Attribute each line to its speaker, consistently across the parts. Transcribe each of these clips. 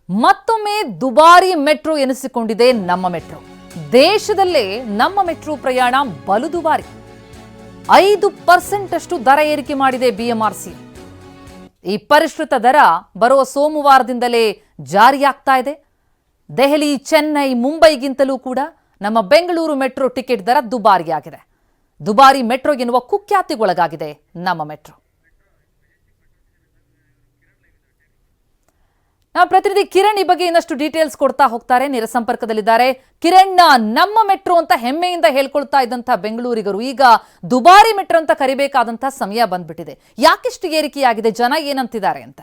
Speaker 1: ಮತ್ತೊಮ್ಮೆ ದುಬಾರಿ ಮೆಟ್ರೋ ಎನಿಸಿಕೊಂಡಿದೆ ನಮ್ಮ ಮೆಟ್ರೋ. ದೇಶದಲ್ಲೇ ನಮ್ಮ ಮೆಟ್ರೋ ಪ್ರಯಾಣ ಬಲು ದುಬಾರಿ. 5% ಅಷ್ಟು ದರ ಏರಿಕೆ ಮಾಡಿದೆ ಬಿಎಂಆರ್ಸಿ. ಈ ಪರಿಷ್ಕೃತ ದರ ಬರುವ ಸೋಮವಾರದಿಂದಲೇ ಜಾರಿಯಾಗ್ತಾ ಇದೆ. ದೆಹಲಿ, ಚೆನ್ನೈ, ಮುಂಬೈಗಿಂತಲೂ ಕೂಡ ನಮ್ಮ ಬೆಂಗಳೂರು ಮೆಟ್ರೋ ಟಿಕೆಟ್ ದರ ದುಬಾರಿಯಾಗಿದೆ. ದುಬಾರಿ ಮೆಟ್ರೋ ಎನ್ನುವ ಕುಖ್ಯಾತಿಗೊಳಗಾಗಿದೆ ನಮ್ಮ ಮೆಟ್ರೋ. ನಾವು ಪ್ರತಿನಿಧಿ ಕಿರಣ್ ಈ ಬಗ್ಗೆ ಇನ್ನಷ್ಟು ಡೀಟೇಲ್ಸ್ ಕೊಡ್ತಾ ಹೋಗ್ತಾರೆ. ನೇರ ಸಂಪರ್ಕದಲ್ಲಿದ್ದಾರೆ ಕಿರಣ್. ನಮ್ಮ ಮೆಟ್ರೋ ಅಂತ ಹೆಮ್ಮೆಯಿಂದ ಹೇಳ್ಕೊಳ್ತಾ ಇದ್ದಂತಹ ಬೆಂಗಳೂರಿಗರು ಈಗ ದುಬಾರಿ ಮೆಟ್ರೋ ಅಂತ ಕರಿಬೇಕಾದಂತಹ ಸಮಯ ಬಂದ್ಬಿಟ್ಟಿದೆ. ಯಾಕಿಷ್ಟು ಏರಿಕೆಯಾಗಿದೆ, ಜನ ಏನಂತಿದ್ದಾರೆ ಅಂತ?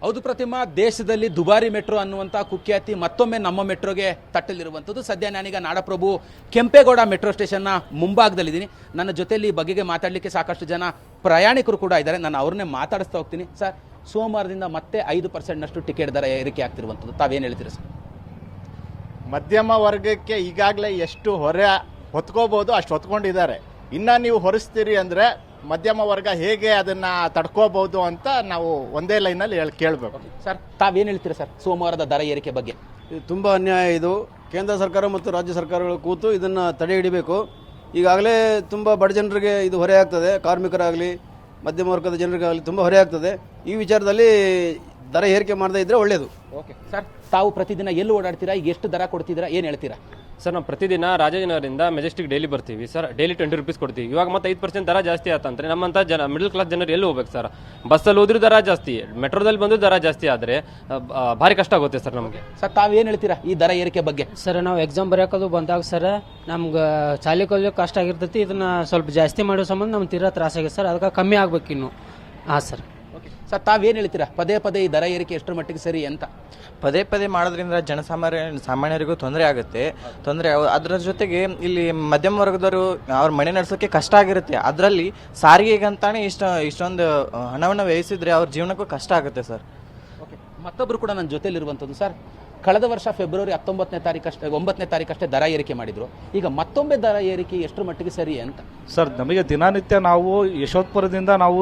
Speaker 2: ಹೌದು ಪ್ರತಿಮಾ, ದೇಶದಲ್ಲಿ ದುಬಾರಿ ಮೆಟ್ರೋ ಅನ್ನುವಂಥ ಕುಖ್ಯಾತಿ ಮತ್ತೊಮ್ಮೆ ನಮ್ಮ ಮೆಟ್ರೋಗೆ ತಟ್ಟಲಿರುವಂಥದ್ದು. ಸದ್ಯ ನಾನೀಗ ನಾಡಪ್ರಭು ಕೆಂಪೇಗೌಡ ಮೆಟ್ರೋ ಸ್ಟೇಷನ್ನ ಮುಂಭಾಗದಲ್ಲಿದ್ದೀನಿ. ನನ್ನ ಜೊತೆಯಲ್ಲಿ ಈ ಬಗೆಗೆ ಮಾತಾಡಲಿಕ್ಕೆ ಸಾಕಷ್ಟು ಜನ ಪ್ರಯಾಣಿಕರು ಕೂಡ ಇದ್ದಾರೆ. ನಾನು ಅವ್ರನ್ನೇ ಮಾತಾಡಿಸ್ತಾ ಹೋಗ್ತೀನಿ. ಸರ್, ಸೋಮವಾರದಿಂದ ಮತ್ತೆ 5% ಟಿಕೆಟ್ ದರ ಏರಿಕೆ ಆಗ್ತಿರುವಂಥದ್ದು, ತಾವೇನು ಹೇಳ್ತೀರಾ ಸರ್?
Speaker 3: ಮಧ್ಯಮ ವರ್ಗಕ್ಕೆ ಈಗಾಗಲೇ ಎಷ್ಟು ಹೊರೆ ಹೊತ್ಕೋಬೋದು ಅಷ್ಟು ಹೊತ್ಕೊಂಡಿದ್ದಾರೆ. ಇನ್ನು ನೀವು ಹೊರಿಸ್ತೀರಿ ಅಂದರೆ ಮಧ್ಯಮ ವರ್ಗ ಹೇಗೆ ಅದನ್ನು ತಡ್ಕೋಬಹುದು ಅಂತ ನಾವು ಒಂದೇ ಲೈನಲ್ಲಿ ಕೇಳಬೇಕು.
Speaker 2: ಸರ್, ತಾವೇನು ಹೇಳ್ತೀರಾ ಸರ್ ಸೋಮವಾರದ ದರ ಏರಿಕೆ ಬಗ್ಗೆ?
Speaker 4: ಇದು ತುಂಬ ಅನ್ಯಾಯ. ಇದು ಕೇಂದ್ರ ಸರ್ಕಾರ ಮತ್ತು ರಾಜ್ಯ ಸರ್ಕಾರಗಳು ಕೂತು ಇದನ್ನು ತಡೆ ಹಿಡಿಬೇಕು. ಈಗಾಗಲೇ ತುಂಬ ಬಡ ಜನರಿಗೆ ಇದು ಹೊರೆ ಆಗ್ತದೆ. ಕಾರ್ಮಿಕರಾಗಲಿ ಮಧ್ಯಮ ವರ್ಗದ ಜನರಿಗಾಗಲಿ ತುಂಬ ಹೊರೆ ಆಗ್ತದೆ. ಈ ವಿಚಾರದಲ್ಲಿ ದರ ಏರಿಕೆ ಮಾಡದೇ ಇದ್ದರೆ ಒಳ್ಳೆಯದು.
Speaker 2: ಓಕೆ ಸರ್, ತಾವು ಪ್ರತಿದಿನ ಎಲ್ಲಿ ಓಡಾಡ್ತೀರಾ? ಈಗ ಎಷ್ಟು ದರ ಕೊಡ್ತಿದ್ದೀರಾ, ಏನು ಹೇಳ್ತೀರಾ?
Speaker 5: ಸರ್, ನಾವು ಪ್ರತಿದಿನ ರಾಜಾಜಿನಗರದಿಂದ ಮೆಜೆಸ್ಟಿಕ್ ಡೈಲಿ ಬರ್ತೀವಿ ಸರ್. ಡೈಲಿ 20 ರೂಪೀಸ್ ಕೊಡ್ತೀವಿ. ಇವಾಗ ಮತ್ತೆ 5% ದರ ಜಾಸ್ತಿ ಆತಂದ್ರೆ ನಮ್ಮಂಥ ಮಿಡಲ್ ಕ್ಲಾಸ್ ಜನರು ಎಲ್ಲಿ ಹೋಗ್ಬೇಕು ಸರ್? ಬಸ್ಸಲ್ಲಿ ಹೋದ್ರೂ ದರ ಜಾಸ್ತಿ, ಮೆಟ್ರೋದಲ್ಲಿ ಬಂದು ದರ ಜಾಸ್ತಿ ಆದರೆ ಭಾರಿ ಕಷ್ಟ ಆಗುತ್ತೆ ಸರ್ ನಮಗೆ.
Speaker 2: ಸರ್, ತಾವೇನು ಹೇಳ್ತೀರಾ ಈ ದರ ಏರಿಕೆ ಬಗ್ಗೆ?
Speaker 6: ಸರ್, ನಾವು ಎಕ್ಸಾಮ್ ಬರೆಯೋದು ಬಂದಾಗ ಸರ್ ನಮ್ಗೆ ಚಾಲಿ ಕಲಿಯೋಕೆ ಕಷ್ಟ ಆಗಿರ್ತೈತಿ. ಇದನ್ನು ಸ್ವಲ್ಪ ಜಾಸ್ತಿ ಮಾಡೋ ಸಂಬಂಧ ನಮ್ಗೆ ತೀರಾ ತ್ರಾಸಾಗಿದೆ ಸರ್. ಅದಕ್ಕೆ ಕಮ್ಮಿ ಆಗ್ಬೇಕು ಇನ್ನು. ಹಾಂ ಸರ್.
Speaker 2: ಓಕೆ ಸರ್, ತಾವೇನು ಹೇಳ್ತೀರಾ ಪದೇ ಪದೇ ಈ ದರ ಏರಿಕೆ ಎಷ್ಟರ ಮಟ್ಟಿಗೆ ಸರಿ ಅಂತ?
Speaker 7: ಪದೇ ಪದೇ ಮಾಡೋದ್ರಿಂದ ಸಾಮಾನ್ಯರಿಗೂ ತೊಂದರೆ ಆಗುತ್ತೆ. ಅದರ ಜೊತೆಗೆ ಇಲ್ಲಿ ಮಧ್ಯಮ ವರ್ಗದವರು ಅವ್ರ ಮನೆ ನಡೆಸೋಕ್ಕೆ ಕಷ್ಟ ಆಗಿರುತ್ತೆ. ಅದರಲ್ಲಿ ಸಾರಿಗೆಗಂತಾನೆ ಇಷ್ಟೊಂದು ಹಣವನ್ನು ವ್ಯಯಿಸಿದ್ರೆ ಅವ್ರ ಜೀವನಕ್ಕೂ ಕಷ್ಟ ಆಗುತ್ತೆ ಸರ್.
Speaker 2: ಓಕೆ, ಮತ್ತೊಬ್ಬರು ಕೂಡ ನನ್ನ ಜೊತೆಲಿರುವಂಥದ್ದು. ಸರ್, ಕಳೆದ ವರ್ಷ ಫೆಬ್ರವರಿ 9ನೇ ತಾರೀಕಷ್ಟೇ ದರ ಏರಿಕೆ ಮಾಡಿದ್ರು. ಈಗ ಮತ್ತೊಮ್ಮೆ ದರ ಏರಿಕೆ ಎಷ್ಟರ ಮಟ್ಟಿಗೆ ಸರಿ ಅಂತ?
Speaker 8: ಸರ್, ನಮಗೆ ದಿನನಿತ್ಯ ನಾವು ಯಶವಂತಪುರದಿಂದ ನಾವು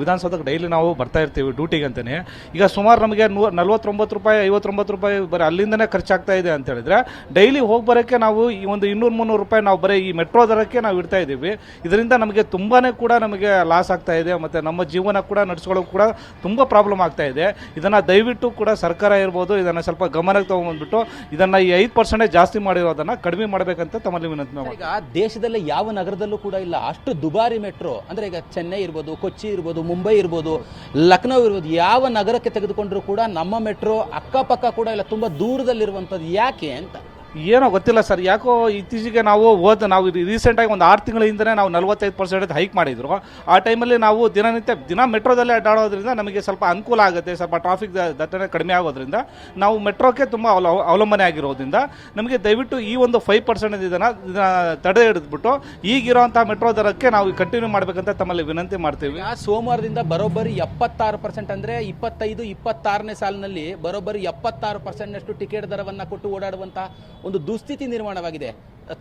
Speaker 8: ವಿಧಾನಸೌಧಕ್ಕೆ ಡೈಲಿ ನಾವು ಬರ್ತಾ ಇರ್ತೀವಿ ಡ್ಯೂಟಿಗೆ ಅಂತಾನೆ. ಈಗ ಸುಮಾರು ನಮಗೆ 49 ರೂಪಾಯಿ 59 ರೂಪಾಯಿ ಬರೀ ಅಲ್ಲಿಂದನೇ ಖರ್ಚಾಗ್ತಾ ಇದೆ ಅಂತ ಹೇಳಿದ್ರೆ ಡೈಲಿ ಹೋಗಿ ಬರೋಕ್ಕೆ ನಾವು ಈ ಒಂದು 200-300 ರೂಪಾಯಿ ನಾವು ಬರೀ ಈ ಮೆಟ್ರೋ ದರಕ್ಕೆ ನಾವು ಇಡ್ತಾ ಇದ್ದೀವಿ. ಇದರಿಂದ ನಮಗೆ ತುಂಬಾ ಕೂಡ ನಮಗೆ ಲಾಸ್ ಆಗ್ತಾ ಇದೆ. ಮತ್ತು ನಮ್ಮ ಜೀವನ ಕೂಡ ನಡೆಸ್ಕೊಳ್ಳೋಕೆ ಕೂಡ ತುಂಬ ಪ್ರಾಬ್ಲಮ್ ಆಗ್ತಾ ಇದೆ. ಇದನ್ನು ದಯವಿಟ್ಟು ಕೂಡ ಸರ್ಕಾರ ಇರ್ಬೋದು ಇದನ್ನು ಸ್ವಲ್ಪ ಗಮನಕ್ಕೆ ತಗೊಂಡ್ಬಿಟ್ಟು ಇದನ್ನು ಈ 5% ಜಾಸ್ತಿ ಮಾಡಿರೋದನ್ನು ಕಡಿಮೆ ಮಾಡಬೇಕಂತ ತಮ್ಮಲ್ಲಿ ವಿನಂತಿ.
Speaker 2: ಈಗ ದೇಶದಲ್ಲೇ ಯಾವ ನಗರದಲ್ಲೂ ಕೂಡ ಇಲ್ಲ ಅಷ್ಟು ದುಬಾರಿ ಮೆಟ್ರೋ. ಅಂದರೆ ಈಗ ಚೆನ್ನೈ ಇರ್ಬೋದು, ಕೊಚ್ಚಿ ಇರ್ಬೋದು, ಮುಂಬೈ ಇರ್ಬೋದು, ಲಕ್ನೋ ಇರ್ಬೋದು, ಯಾವ ನಗರಕ್ಕೆ ತೆಗೆದುಕೊಂಡ್ರೂ ಕೂಡ ನಮ್ಮ ಮೆಟ್ರೋ ಅಕ್ಕಪಕ್ಕ ಕೂಡ ಇಲ್ಲ, ತುಂಬ ದೂರದಲ್ಲಿರುವಂಥದ್ದು. ಯಾಕೆ ಅಂತ
Speaker 8: ಏನೋ ಗೊತ್ತಿಲ್ಲ ಸರ್. ಯಾಕೋ ಇತ್ತೀಚೆಗೆ ನಾವು ರೀಸೆಂಟಾಗಿ ಒಂದು 6 ತಿಂಗಳ ಹಿಂದೆ ನಾವು 45% ಹೈಕ್ ಮಾಡಿದ್ರು. ಆ ಟೈಮಲ್ಲಿ ನಾವು ದಿನ ಮೆಟ್ರೋದಲ್ಲೇ ಅಡ್ಡಾಡೋದ್ರಿಂದ ನಮಗೆ ಸ್ವಲ್ಪ ಅನುಕೂಲ ಆಗುತ್ತೆ. ಸ್ವಲ್ಪ ಟ್ರಾಫಿಕ್ ದಟ್ಟಣೆ ಕಡಿಮೆ ಆಗೋದ್ರಿಂದ ನಾವು ಮೆಟ್ರೋಕ್ಕೆ ತುಂಬ ಅವಲಂಬನೆ ಆಗಿರೋದ್ರಿಂದ ನಮಗೆ ದಯವಿಟ್ಟು ಈ ಒಂದು 5% ಇದನ್ನು ತಡೆ ಹಿಡಿದ್ಬಿಟ್ಟು ಈಗಿರೋಂಥ ಮೆಟ್ರೋ ದರಕ್ಕೆ ನಾವು ಕಂಟಿನ್ಯೂ ಮಾಡಬೇಕಂತ ತಮ್ಮಲ್ಲಿ ವಿನಂತಿ ಮಾಡ್ತೀವಿ.
Speaker 2: ಸೋಮವಾರದಿಂದ ಬರೋಬ್ಬರಿ 76% ಅಂದರೆ 25-26ನೇ ಸಾಲಿನಲ್ಲಿ ಬರೋಬ್ಬರಿ 76% ಟಿಕೆಟ್ ದರವನ್ನು ಕೊಟ್ಟು ಓಡಾಡುವಂಥ ಒಂದು ದುಸ್ಥಿತಿ ನಿರ್ಮಾಣವಾಗಿದೆ.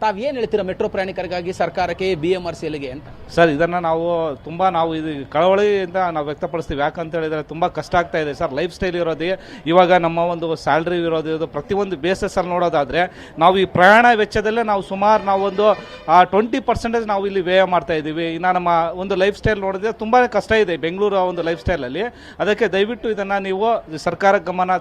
Speaker 2: ತಾವೇನು ಹೇಳ್ತೀರಾ ಮೆಟ್ರೋ ಪ್ರಯಾಣಿಕರಿಗಾಗಿ, ಸರ್ಕಾರಕ್ಕೆ, BMRCLಗೆ ಅಂತ?
Speaker 8: ಸರ್, ಇದನ್ನು ನಾವು ಇದು ಕಳವಳಿಯಿಂದ ನಾವು ವ್ಯಕ್ತಪಡಿಸ್ತೀವಿ. ಯಾಕಂತ ಹೇಳಿದರೆ ತುಂಬ ಕಷ್ಟ ಆಗ್ತಾ ಇದೆ ಸರ್. ಲೈಫ್ ಸ್ಟೈಲ್ ಇರೋದೇ ಇವಾಗ ನಮ್ಮ ಒಂದು ಸ್ಯಾಲ್ರಿ ಇರೋದು ಪ್ರತಿಯೊಂದು ಬೇಸಸ್ಸಲ್ಲಿ ನೋಡೋದಾದರೆ ನಾವು ಈ ಪ್ರಯಾಣ ವೆಚ್ಚದಲ್ಲೇ ನಾವು ಸುಮಾರು ನಾವೊಂದು 20% ನಾವು ಇಲ್ಲಿ ವ್ಯಯ ಮಾಡ್ತಾ ಇದ್ದೀವಿ. ಇನ್ನು ನಮ್ಮ ಒಂದು ಲೈಫ್ ಸ್ಟೈಲ್ ನೋಡಿದ್ರೆ ತುಂಬಾ ಕಷ್ಟ ಇದೆ ಬೆಂಗಳೂರು ಒಂದು ಲೈಫ್ ಸ್ಟೈಲಲ್ಲಿ. ಅದಕ್ಕೆ ದಯವಿಟ್ಟು ಇದನ್ನು ನೀವು ಸರ್ಕಾರ ಗಮನ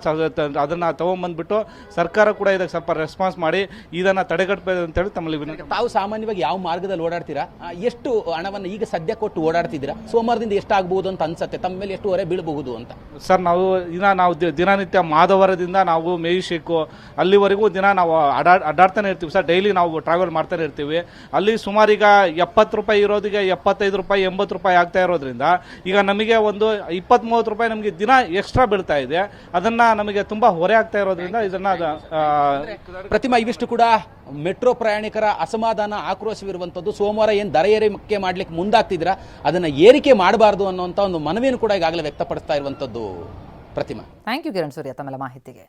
Speaker 8: ಅದನ್ನು ತೊಗೊಂಬಂದ್ಬಿಟ್ಟು ಸರ್ಕಾರ ಕೂಡ ಇದಕ್ಕೆ ಸ್ವಲ್ಪ ರೆಸ್ಪಾನ್ಸ್ ಮಾಡಿ ಇದನ್ನು ತಡೆಗಟ್ಟಬೇಕು ಅಂತೇಳಿ ತಮ್ಮಲ್ಲಿ ವಿನಂತಿ.
Speaker 2: ತಾವು ಸಾಮಾನ್ಯವಾಗಿ ಯಾವ ಮಾರ್ಗದಲ್ಲಿ ಓಡಾಡ್ತೀರಾ? ಎಷ್ಟು ಹಣವನ್ನು ಈಗ ಸದ್ಯ ಕೊಟ್ಟು ಓಡಾಡ್ತಿದ್ದೀರಾ? ಸೋಮವಾರದಿಂದ ಎಷ್ಟಾಗಬಹುದು ಅಂತ ಅನ್ಸುತ್ತೆ? ತಮ್ಮ ಮೇಲೆ ಎಷ್ಟು ಹೊರೆ ಬೀಳಬಹುದು ಅಂತ?
Speaker 8: ಸರ್, ನಾವು ದಿನನಿತ್ಯ ಮಾಧವರದಿಂದ ನಾವು ಮೇಯಿಶೇಕು ಅಲ್ಲಿವರೆಗೂ ನಾವು ಅಡ್ಡಾಡ್ತಾನೆ ಇರ್ತೀವಿ ಸರ್. ಡೈಲಿ ನಾವು ಟ್ರಾವೆಲ್ ಮಾಡ್ತಾನೆ ಇರ್ತೀವಿ. ಅಲ್ಲಿ ಸುಮಾರು ಈಗ 70 ರೂಪಾಯಿ ಇರೋದಿಗೆ 75 ರೂಪಾಯಿ 80 ರೂಪಾಯಿ ಆಗ್ತಾ ಇರೋದ್ರಿಂದ ಈಗ ನಮಗೆ ಒಂದು 20-30 ರೂಪಾಯಿ ನಮಗೆ ದಿನ ಎಕ್ಸ್ಟ್ರಾ ಬೀಳ್ತಾ ಇದೆ. ಅದನ್ನು ನಮಗೆ ತುಂಬ ಹೊರೆ ಆಗ್ತಾ ಇರೋದ್ರಿಂದ ಇದನ್ನು
Speaker 2: ಪ್ರತಿಮಾ, ಇವಿಷ್ಟು ಕೂಡ ಮೆಟ್ರೋ ಪ್ರಯಾಣಿಕರ ಅಸಮಾಧಾನ, ಆಕ್ರೋಶವಿರುವಂಥದ್ದು. ಸೋಮವಾರ ಏನು ದರ ಏರಿಕೆ ಮಾಡ್ಲಿಕ್ಕೆ ಮುಂದಾಗ್ತಿದ್ದೀರಾ ಅದನ್ನು ಏರಿಕೆ ಮಾಡಬಾರ್ದು ಅನ್ನೋಂಥ ಒಂದು ಮನವಿಯನ್ನು ಕೂಡ ಈಗಾಗಲೇ ವ್ಯಕ್ತಪಡಿಸ್ತಾ ಇರುವಂಥದ್ದು. ಪ್ರತಿಮಾ,
Speaker 1: ಥ್ಯಾಂಕ್ ಯು ಕಿರಣ್ ಸೂರ್ಯ ತಮ್ಮೆಲ್ಲ ಮಾಹಿತಿಗೆ.